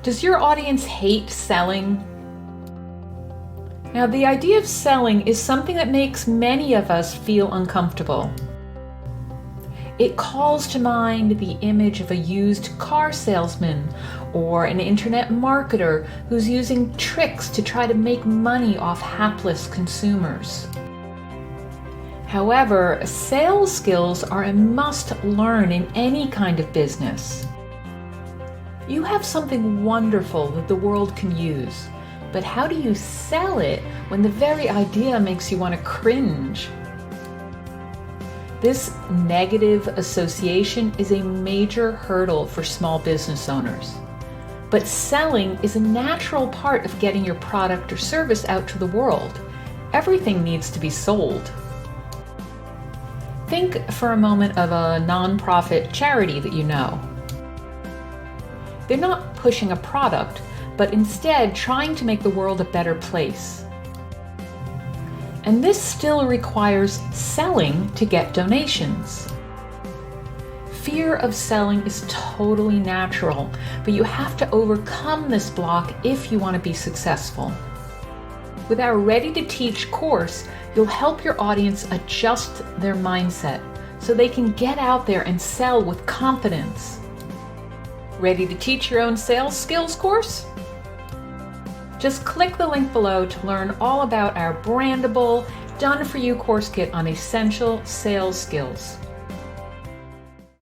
Does your audience hate selling? Now, the idea of selling is something that makes many of us feel uncomfortable. It calls to mind the image of a used car salesman or an internet marketer who's using tricks to try to make money off hapless consumers. However, sales skills are a must learn in any kind of business. You have something wonderful that the world can use, but how do you sell it when the very idea makes you want to cringe? This negative association is a major hurdle for small business owners. But selling is a natural part of getting your product or service out to the world. Everything needs to be sold. Think for a moment of a nonprofit charity that you know. They're not pushing a product, but instead trying to make the world a better place. And this still requires selling to get donations. Fear of selling is totally natural, but you have to overcome this block if you want to be successful. With our Ready to Teach course, you'll help your audience adjust their mindset so they can get out there and sell with confidence. Ready to teach your own sales skills course? Just click the link below to learn all about our brandable, done-for-you course kit on essential sales skills.